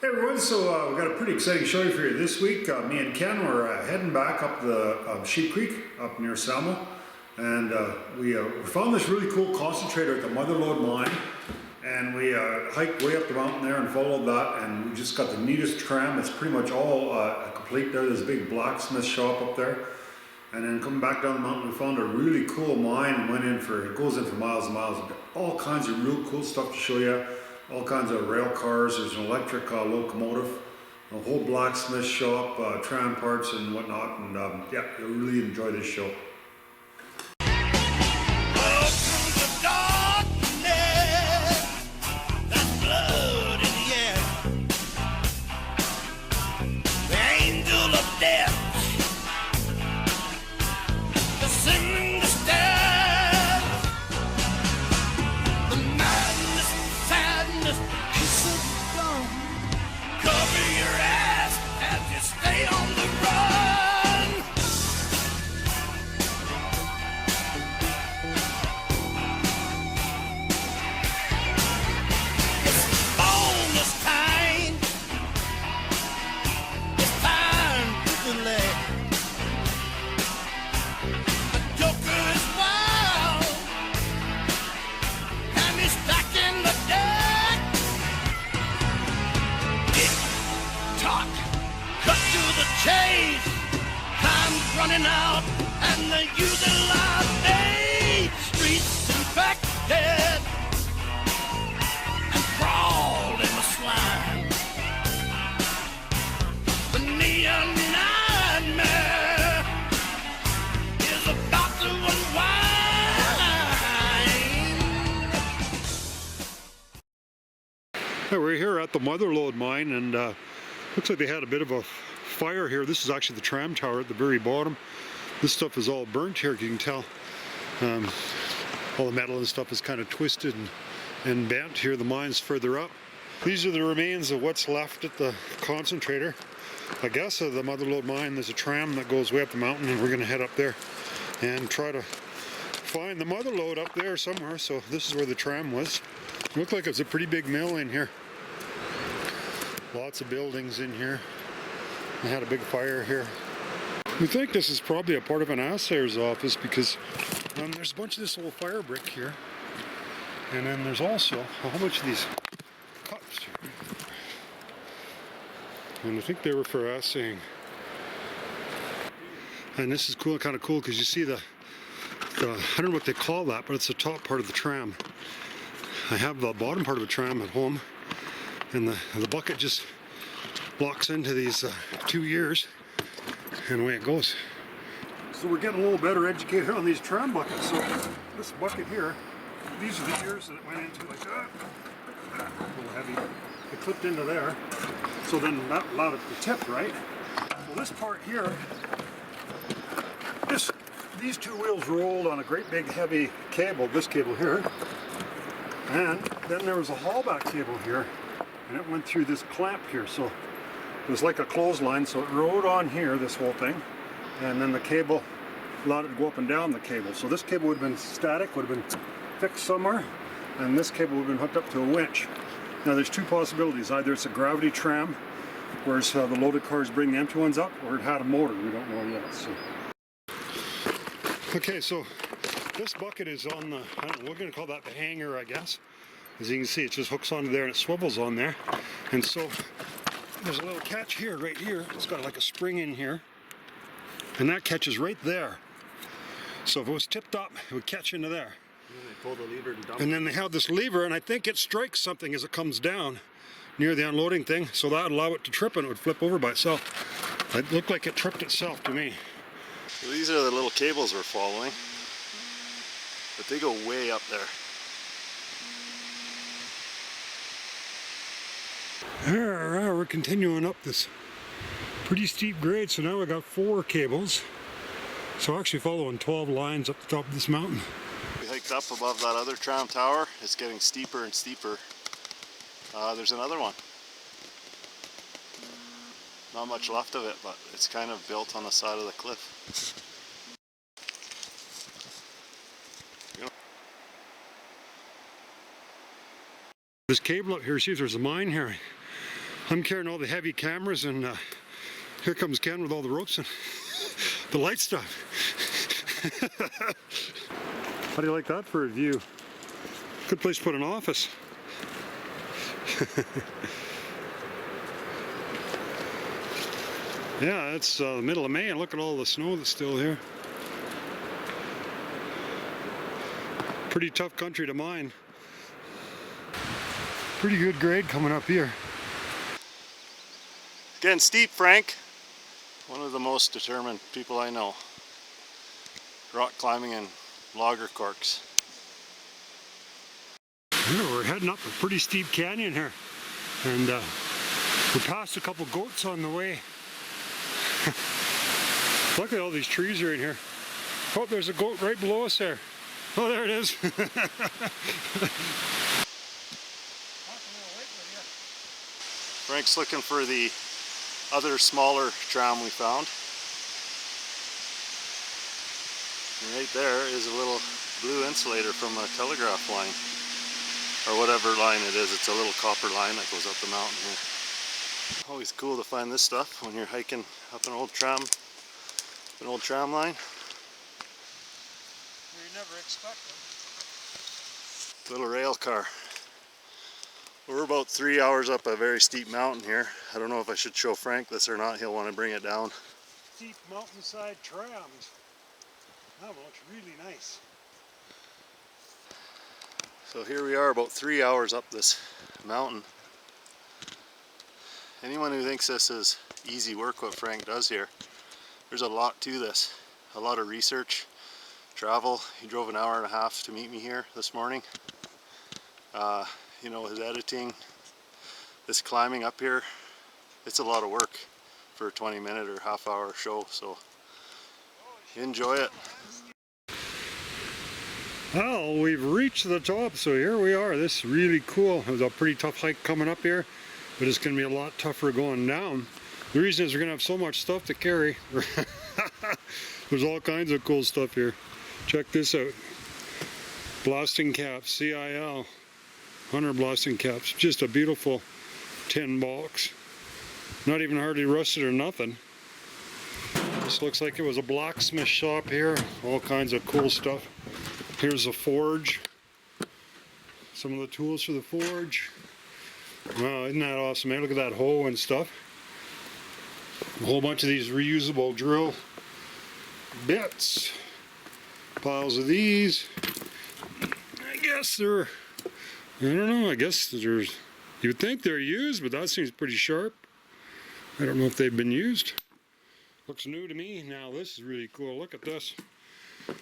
Hey everyone, so we've got a pretty exciting show for you this week. Me and Ken were heading back up the Sheep Creek up near Selma, and we found this really cool concentrator at the Mother Lode mine, and we hiked way up the mountain there and followed that, and we just got the neatest tram. It's pretty much all complete there. There's a big blacksmith shop up there, and then coming back down the mountain we found a really cool mine and went in for, it goes in for miles and miles. All kinds of real cool stuff to show you. All kinds of rail cars, there's an electric locomotive, a whole blacksmith shop, tram parts and whatnot, and yeah, you'll really enjoy this show. Running out and they use a lot of streets infected and crawled in the slime. The neon nightmare is about to unwind. Hey, we're here at the Mother Lode mine, and looks like they had a bit of a fire here. This is actually the tram tower at the very bottom. This stuff is all burnt here, you can tell. All the metal and stuff is kind of twisted and bent here. The mine's further up. These are the remains of what's left at the concentrator, I guess, of the Mother Lode mine. There's a tram that goes way up the mountain, and we're going to head up there and try to find the Mother Lode up there somewhere. So this is where the tram was. It looked like it's a pretty big mill in here. Lots of buildings in here. They had a big fire here. We think this is probably a part of an assayer's office because there's a bunch of this old fire brick here. And then there's also a whole bunch of these cups here. And I think they were for assaying. And this is cool, kind of cool, because you see the I don't know what they call that, but it's the top part of the tram. I have the bottom part of the tram at home, and the bucket just locks into these 2 years, and away it goes. So we're getting a little better educated on these tram buckets. So this bucket here, these are the ears that it went into, like that. A little heavy. It clipped into there. So then that allowed it to tip, right? Well, this part here, these two wheels rolled on a great big heavy cable, this cable here. And then there was a haulback cable here, and it went through this clamp here. So it was like a clothesline, so it rode on here, this whole thing, and then the cable allowed it to go up and down the cable. So this cable would have been static, would have been fixed somewhere, and this cable would have been hooked up to a winch. Now there's two possibilities. Either it's a gravity tram, whereas the loaded cars bring the empty ones up, or it had a motor. We don't know yet. So. Okay, so this bucket is on the, I don't know, we're going to call that the hanger, I guess. As you can see, it just hooks onto there and it swivels on there. And so there's a little catch here, right here. It's got like a spring in here. And that catches right there. So if it was tipped up, it would catch into there. And then they pull the lever and dump it. And then they have this lever, and I think it strikes something as it comes down near the unloading thing. So that would allow it to trip, and it would flip over by itself. It looked like it tripped itself to me. So these are the little cables we're following. But they go way up there. We're continuing up this pretty steep grade, so now we got 4 cables. So actually following 12 lines up the top of this mountain. We hiked up above that other tram tower. It's getting steeper and steeper. There's another one. Not much left of it, but it's kind of built on the side of the cliff. This cable up here, see if there's a mine here. I'm carrying all the heavy cameras, and here comes Ken with all the ropes and the light stuff. How do you like that for a view? Good place to put an office. Yeah, it's the middle of May, and look at all the snow that's still here. Pretty tough country to mine. Pretty good grade coming up here. Getting steep, Frank. One of the most determined people I know. Rock climbing and logger corks. Yeah, we're heading up a pretty steep canyon here, and we passed a couple goats on the way. Look at all these trees are in here. Oh, there's a goat right below us there. Oh, there it is. Frank's looking for the other smaller tram we found. And right there is a little blue insulator from a telegraph line, or whatever line it is. It's a little copper line that goes up the mountain here. Always cool to find this stuff when you're hiking up an old tram line. You never expect them. Little rail car. We're about 3 hours up a very steep mountain here. I don't know if I should show Frank this or not. He'll want to bring it down. Steep mountainside trams. That looks really nice. So here we are about 3 hours up this mountain. Anyone who thinks this is easy work, what Frank does here, there's a lot to this. A lot of research, travel. He drove an hour and a half to meet me here this morning. You know, his editing, this climbing up here, it's a lot of work for a 20-minute or half-hour show, so enjoy it. Well, we've reached the top, so here we are. This is really cool. It was a pretty tough hike coming up here, but it's going to be a lot tougher going down. The reason is we're going to have so much stuff to carry. There's all kinds of cool stuff here. Check this out. Blasting caps, CIL. 100 blasting caps. Just a beautiful tin box. Not even hardly rusted or nothing. This looks like it was a blacksmith shop here. All kinds of cool stuff. Here's a forge. Some of the tools for the forge. Wow, isn't that awesome, man? Look at that hoe and stuff. A whole bunch of these reusable drill bits. Piles of these. I guess they're, I don't know, I guess there's, you would think they're used, but that seems pretty sharp. I don't know if they've been used. Looks new to me. Now this is really cool. Look at this.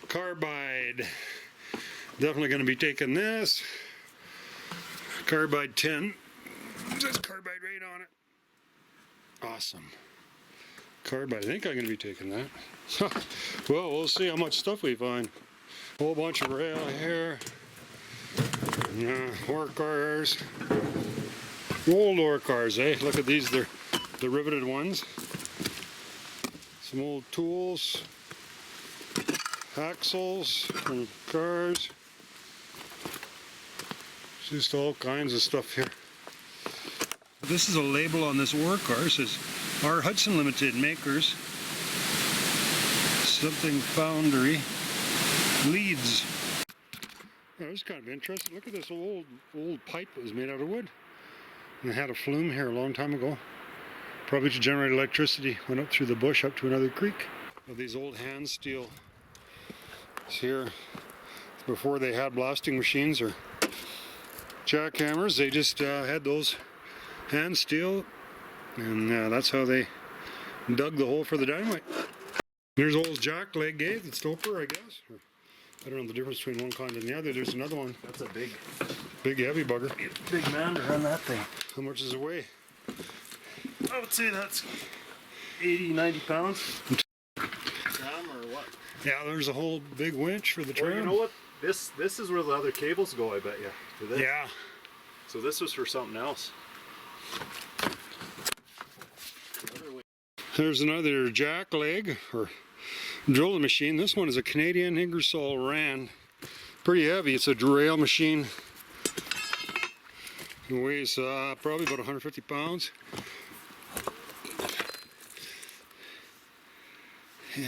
Carbide. Definitely going to be taking this. Carbide tin. It says carbide right on it. Awesome. Carbide. I think I'm going to be taking that. Well, we'll see how much stuff we find. A whole bunch of rail here. Ore cars. Old ore cars, eh? Look at these. They're the riveted ones. Some old tools. Axles from cars. Just all kinds of stuff here. This is a label on this ore car. It says R. Hudson Limited Makers. Something Foundry. Leeds. Oh, this is kind of interesting. Look at this old pipe that was made out of wood. And it had a flume here a long time ago. Probably to generate electricity. Went up through the bush up to another creek. Well, these old hand steel here, before they had blasting machines or jackhammers, they just had those hand steel, and that's how they dug the hole for the dynamite. There's old jack leg, eh? The stoper, I guess. Or, I don't know the difference between one kind and the other. There's another one. That's a big heavy bugger. big man to run that thing. How much does it weigh? I would say that's 80, 90 pounds. Tram or what? Yeah, there's a whole big winch for the tram. Well, you know what? This is where the other cables go, I bet you. To this. Yeah. So this was for something else. There's another jack leg or drilling machine. This one is a Canadian Ingersoll Rand. Pretty heavy. It's a rail machine. It weighs probably about 150 pounds. Yeah.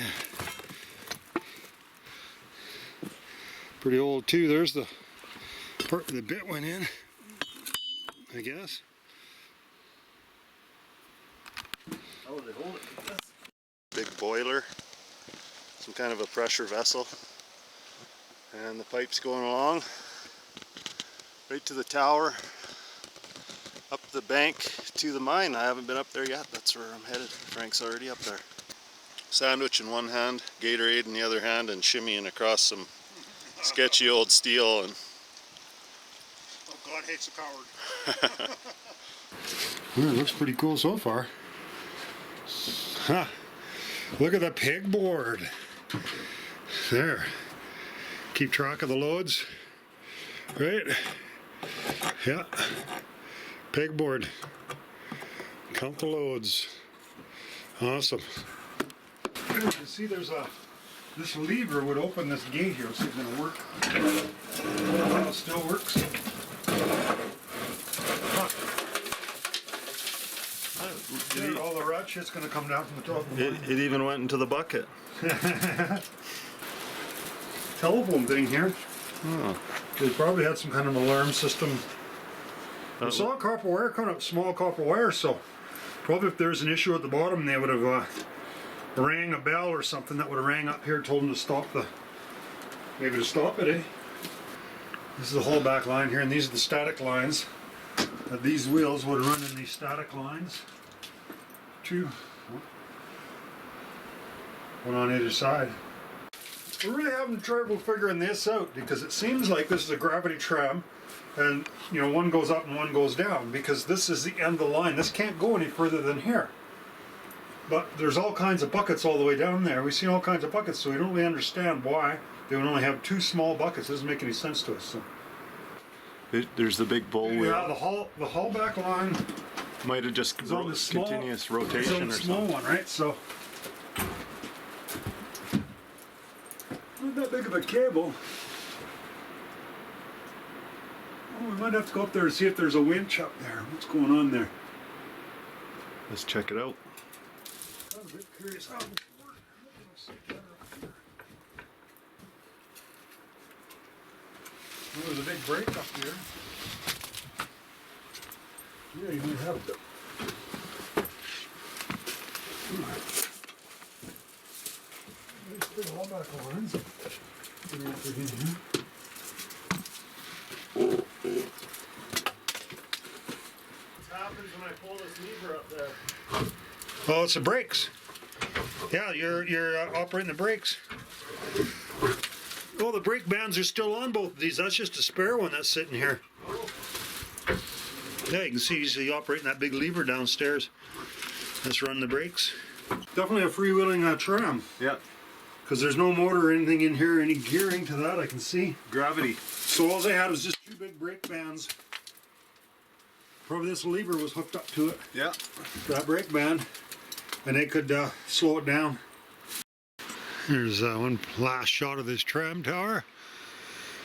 Pretty old too. There's the part where the bit went in, I guess. How would they hold it like this? Big boiler, some kind of a pressure vessel, and the pipe's going along right to the tower, up the bank to the mine. I haven't been up there yet. That's where I'm headed. Frank's already up there. Sandwich in one hand, Gatorade in the other hand, and shimmying across some sketchy old steel. And oh, God hates a coward. Well, it looks pretty cool so far. Huh. Look at the pegboard. There. Keep track of the loads. Right? Yeah. Pegboard. Count the loads. Awesome. You can see there's this lever would open this gate here. Let's see if it's going to work. Oh, it still works. There, all the rat shit's going to come down from the top of the it even went into the bucket. telephone thing here. Oh. They probably had some kind of alarm system. I saw copper wire coming up, small copper wire, so probably if there's an issue at the bottom, they would have rang a bell or something that would have rang up here, told them to stop maybe to stop it, eh? This is the whole back line here, and these are the static lines. These wheels would run in these static lines. Two, one on either side. We're really having trouble figuring this out because it seems like this is a gravity tram, and you know, one goes up and one goes down because this is the end of the line. This can't go any further than here. But there's all kinds of buckets all the way down there. We've seen all kinds of buckets, so we don't really understand why they would only have two small buckets. It doesn't make any sense to us. So. There's the big bull wheel. Yeah, the whole back line Might have just is on the small, continuous rotation or small something. one, right? So not that big of a cable. Oh, we might have to go up there to see if there's a winch up there. What's going on there? Let's check it out. I'm a bit curious how this works. Let's see better up here. Oh, there's a big break up here. Yeah, you might have to. There's big all-back lines. Put it up in here. What happens when I pull this lever up there? Oh, it's the brakes. Yeah, you're operating the brakes. Oh, the brake bands are still on both of these. That's just a spare one that's sitting here. Yeah, you can see he's operating that big lever downstairs. That's running the brakes. Definitely a freewheeling tram. Yeah. Because there's no motor or anything in here, any gearing to that I can see. Gravity. So all they had was just two big brake bands. Probably this lever was hooked up to it. Yeah. That brake band. And they could slow it down. Here's one last shot of this tram tower.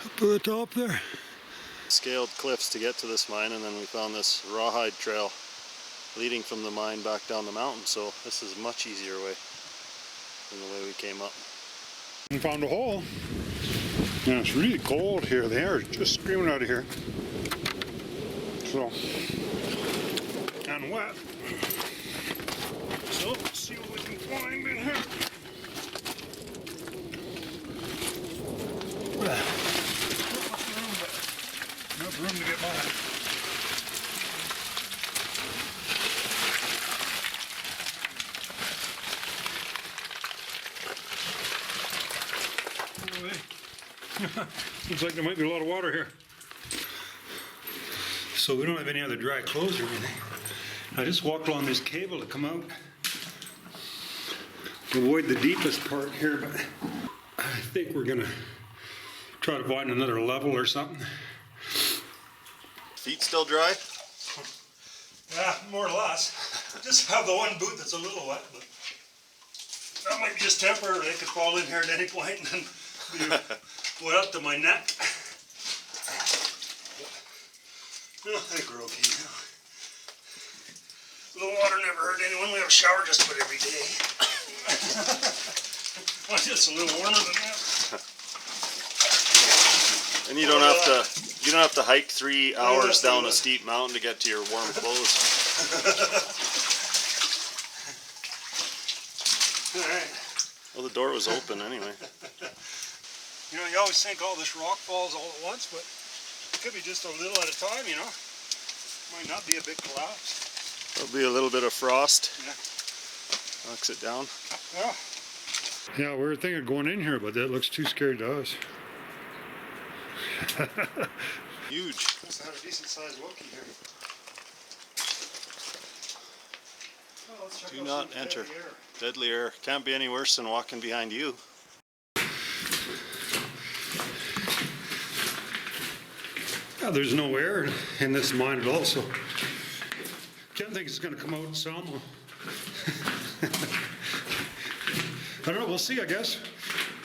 Up at the top there. Scaled cliffs to get to this mine, and then we found this rawhide trail leading from the mine back down the mountain. So this is a much easier way than the way we came up. We found a hole. Yeah, it's really cold here. The air is just screaming out of here. So, and wet. So, let's see what we can find in here. Enough room to get by. Looks like there might be a lot of water here. So we don't have any other dry clothes or anything. I just walked along this cable to come out. To avoid the deepest part here, but I think we're gonna try to find another level or something. Feet still dry? Yeah, more or less. I just have the one boot that's a little wet, but that might be just temporary. They could fall in here at any point and then be wet up to my neck. I think we're okay now. The water never hurt anyone. We have a shower just about every day. Well, it's a little warmer than that. And you don't have to hike 3 hours down a steep mountain to get to your warm clothes. All right. Well, the door was open anyway. You know, you always think all this rock falls all at once, but it could be just a little at a time, you know. Might not be a big collapse. There'll be a little bit of frost. Yeah. Knocks it down. Yeah. Yeah, we were thinking of going in here, but that looks too scary to us. Huge. Must have had a decent sized Wookiee here. Oh, let's check Do out not some enter. deadly air. Deadly air. Can't be any worse than walking behind you. Yeah, there's no air in this mine at all, so can't think it's going to come out in Selma. I don't know, we'll see, I guess.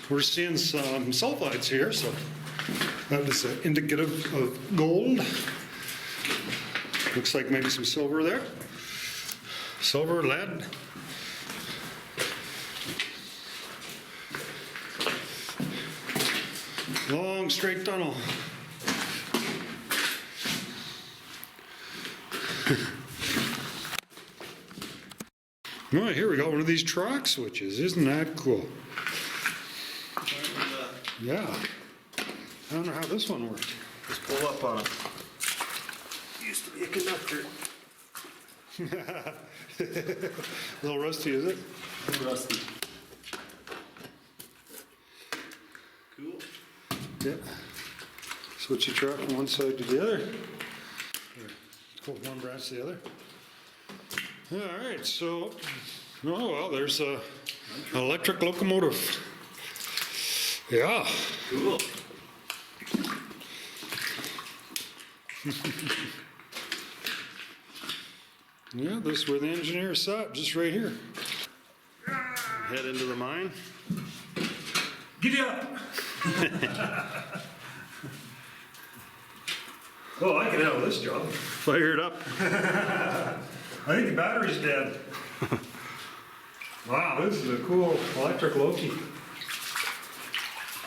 We're seeing some sulfides here, so that is indicative of gold. Looks like maybe some silver there. Silver, lead. Long straight tunnel. Oh, here we got one of these track switches. Isn't that cool? Yeah. I don't know how this one works. Just pull up on it. Used to be a conductor. A little rusty, is it? Rusty. Cool. Yeah. Switch your track from one side to the other. Here, go from one branch to the other. All right, so, oh well, there's a electric locomotive. Yeah. Cool. Yeah, this is where the engineer sat, just right here. Head into the mine. Giddy up! Well, I can handle this job. Fire it up. I think the battery's dead. Wow, this is a cool electric Loki.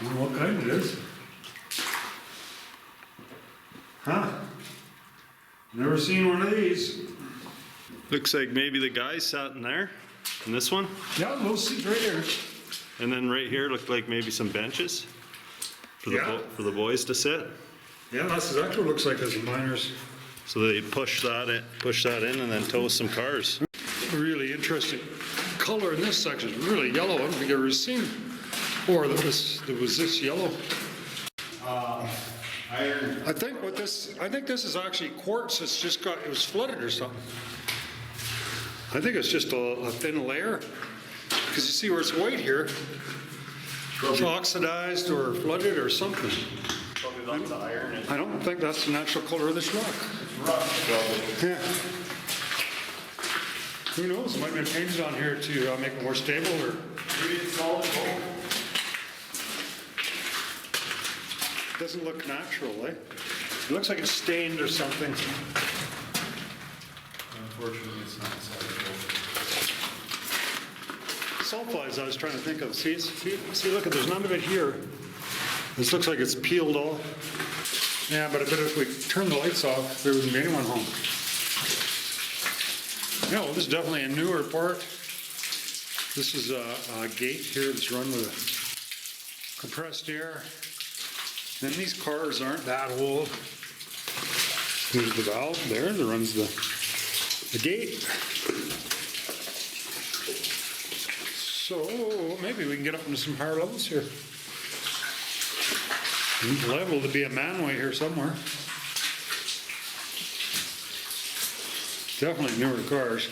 I don't know what kind it is. Huh? Never seen one of these. Looks like maybe the guy sat in there, in this one. Yeah, little seat right here. And then right here looked like maybe some benches for the, Yeah. for the boys to sit. Yeah, that's exactly what it looks like as a miners. So they push that in and then tow some cars. Really interesting color in this section. It's really yellow. I don't think I've ever seen. Or there was this yellow. Iron. I think this is actually quartz. It's just got, it was flooded or something. I think it's just a thin layer. Because you see where it's white here. It's oxidized or flooded or something. Probably lots of iron in it. I don't think that's the natural color of this rock. Yeah. Who knows? It might have been painted on here to make it more stable, or Maybe it's solid gold. it doesn't look natural, eh? It looks like it's stained or something. Unfortunately, it's not solid gold. Sulfides I was trying to think of. See, look, there's none of it here. This looks like it's peeled off. Yeah, but I bet if we turn the lights off, there wouldn't be anyone home. Yeah, well, this is definitely a newer part. This is a gate here that's run with compressed air. And these cars aren't that old. There's the valve there that runs the gate. So maybe we can get up into some higher levels here. Liable to be a manway here somewhere. Definitely newer cars.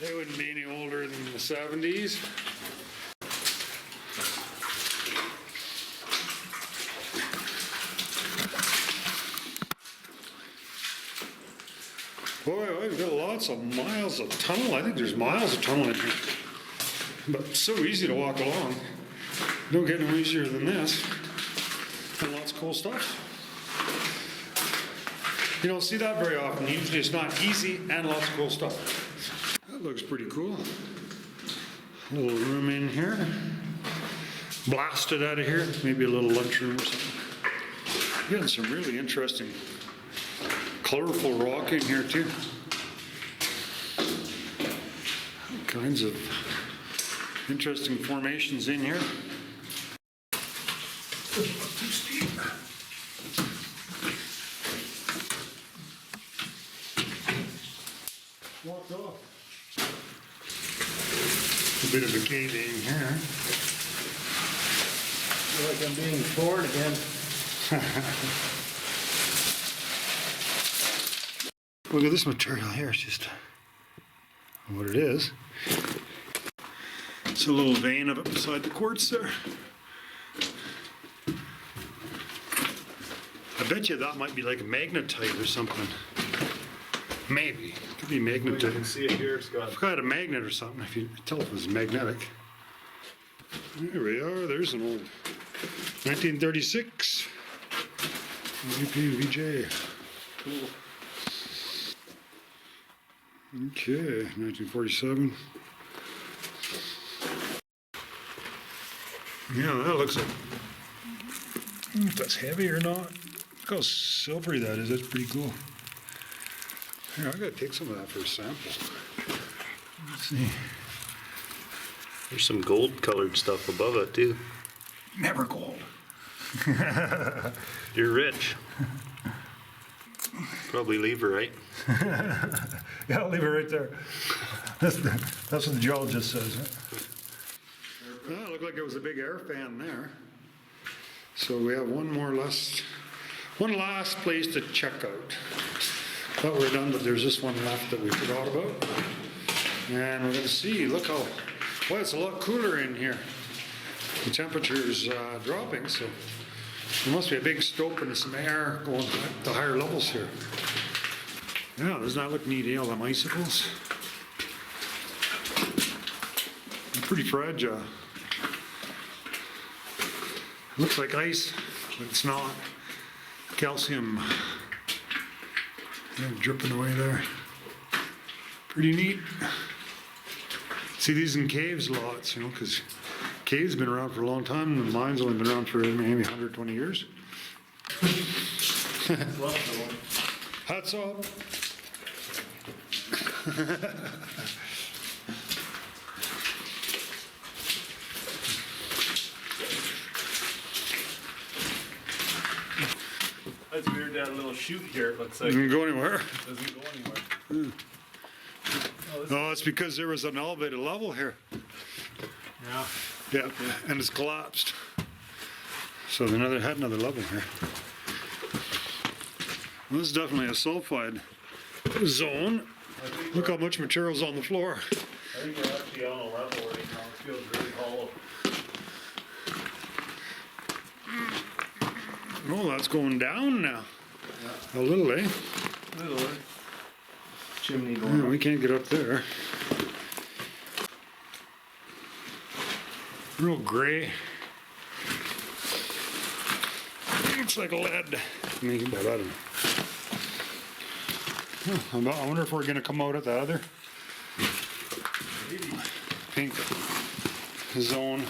They wouldn't be any older than the 70s. Boy, we've got lots of miles of tunnel. I think there's miles of tunnel in here. But so easy to walk along. Don't get no easier than this. And lots of cool stuff. You don't see that very often. Usually it's not easy and lots of cool stuff. That looks pretty cool. A little room in here. Blasted out of here. Maybe a little lunchroom or something. Getting some really interesting, colorful rock in here too. All kinds of interesting formations in here. Too steep. Walked off. A bit of a cave in here. Feel like I'm being bored again. Look at this material here. It's just what it is. It's a little vein of it beside the quartz there. I bet you that might be like a magnetite or something. Maybe. Could be You can magnetite. see it here, Scott. If I had a magnet or something, if you tell if it was magnetic. There we are. There's an old 1936 VJ. Cool. Okay, 1947. Yeah, that looks like. I don't know if that's heavy or not. Look how silvery that is. That's pretty cool. Here, I gotta take some of that for a sample. Let's see. There's some gold colored stuff above it too. Never gold. You're rich. Probably leverite. Yeah, I'll leave it right there. That's what the geologist says. Well, it looked like it was a big air fan there. So we have one last place to check out. Thought we were done, but there's this one left that we forgot about. And we're going to see, look how, well, it's a lot cooler in here. The temperature's dropping, so there must be a big stope and some air going to higher levels here. Yeah, doesn't that look neat, all them icicles? They're pretty fragile. It looks like ice, but it's not. Calcium dripping away there. Pretty neat. See these in caves lots, because caves been around for a long time, and the mine's only been around for maybe 120 years. Hats off. That's weird, that little chute here, it looks like. Doesn't go anywhere. Doesn't go anywhere. Oh, it's because there was an elevated level here. Yeah. Yeah, and it's collapsed. So they had another level here. Well, this is definitely a sulfide zone. Look how much material's on the floor. I think we're actually on a level right now. It feels really hollow. Oh, that's going down now. A little, eh? Little chimney going Yeah, we can't get up there. Real gray. Looks like lead. I mean, but I don't know. I wonder if we're going to come out at the other pink zone.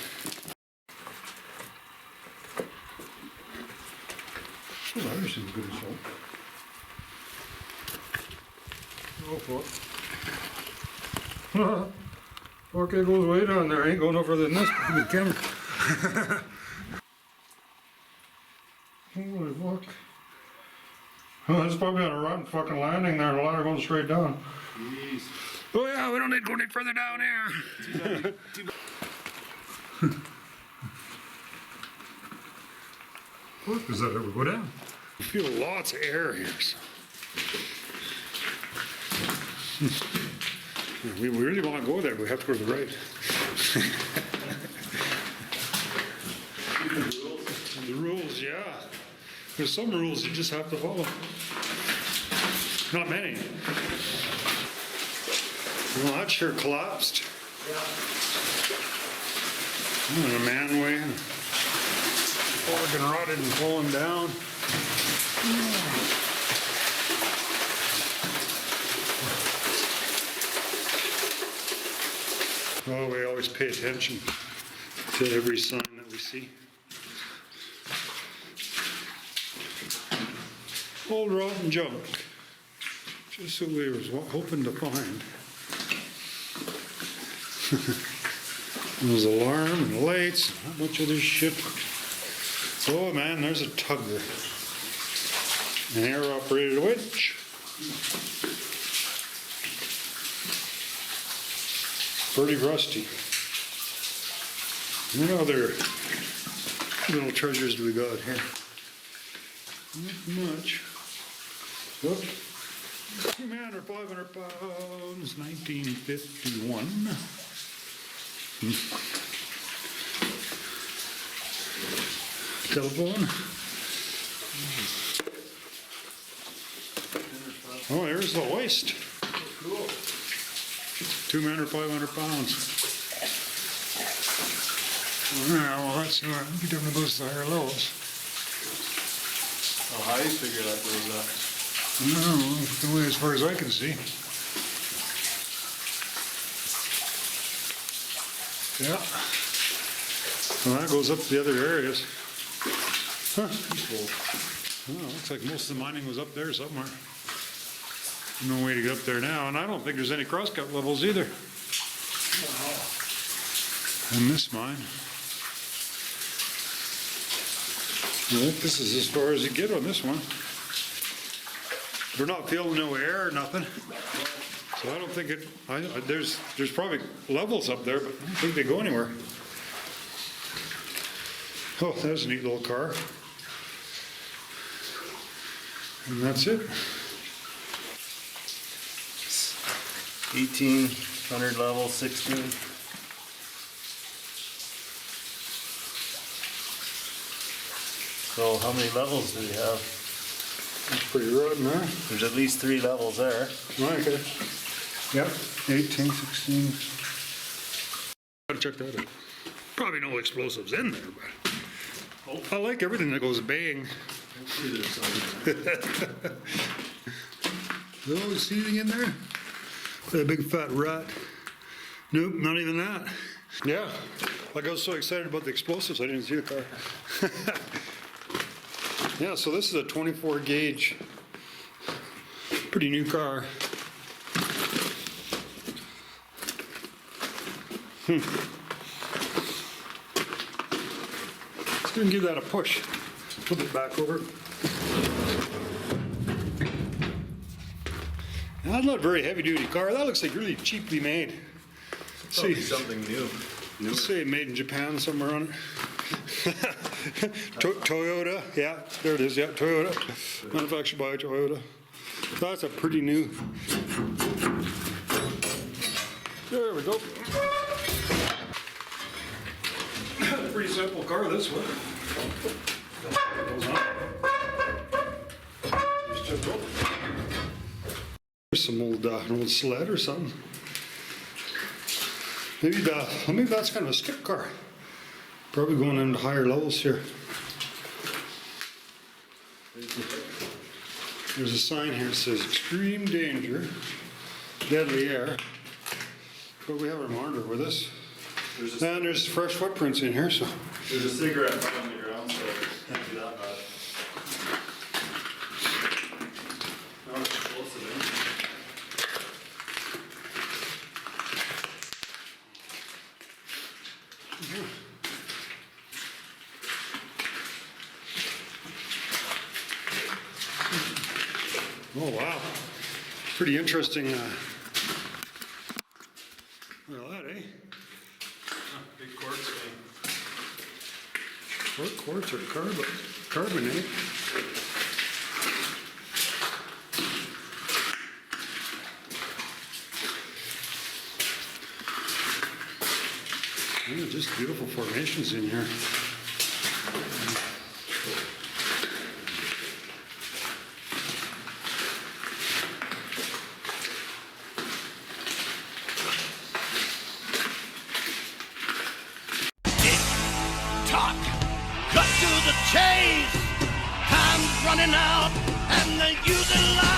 Oh, there's some good salt. Go for it. Okay, goes way down there. Ain't going no further than this. Good camera. Holy fuck. Oh, it's probably on a rotten fucking landing there. The ladder going straight down. Jeez. Oh yeah, we don't need to go any further down here. What does that ever go down? I feel lots of air here. So. We really want to go there, but we have to go to the right. The rules, yeah. There's some rules you just have to follow. Not many. Well, that sure collapsed. In a manway. Fucking rotted and falling down. Well, we always pay attention to every sign that we see. Old rotten junk. Just what we was hoping to find. There's alarm and lights, and a bunch of this shit. Oh man, there's a tugger. An air-operated winch. Pretty rusty. What other little treasures do we got here? Not much. Whoop. 2 man or 500 pounds, 1951. Telephone. Oh, there's the hoist. Cool. 2 men or 500 pounds. Yeah, well, that's be different goes to higher levels. How high you figure that goes up? No, only as far as I can see. Yeah. Well, that goes up to the other areas. Huh. Well, looks like most of the mining was up there somewhere. No way to get up there now, and I don't think there's any crosscut levels either. In this mine. I think this is as far as you get on this one. We're not feeling no air or nothing. So I don't think it, there's probably levels up there, but I don't think they go anywhere. Oh, there's a neat little car. And that's it. 1800 level, 16. So how many levels do we have? That's pretty rotten, huh? There's at least 3 levels there. Okay. Yep, 18, 16. Gotta check that out. Probably no explosives in there, but I like everything that goes bang. Oh, see anything in there? That big fat rat. Nope, not even that. Yeah, like I was so excited about the explosives, I didn't see the car. Yeah, so this is a 24 gauge, pretty new car. Let's go and give that a push. Flip it back over. That's not a very heavy duty car. That looks like really cheaply made. Probably something new. Let's say made in Japan somewhere on it. Toyota, yeah, there it is, yeah, Toyota. Manufactured by Toyota. That's a pretty new. There we go. Pretty simple car, this one. There's some old, an old sled or something. Maybe that's kind of a skip car. Probably going into higher levels here. There's a sign here that says extreme danger, deadly air. But we have our monitor with us. And there's fresh footprints in here, so. There's a cigarette butt on the ground, so can't be that bad. Not explosive, Oh, wow. Pretty interesting. Well, that, eh? Big quartz thing. Quartz or carbonate. Yeah, just beautiful formations in here. Talk, cut to the chase. Time's running out, and they're using life.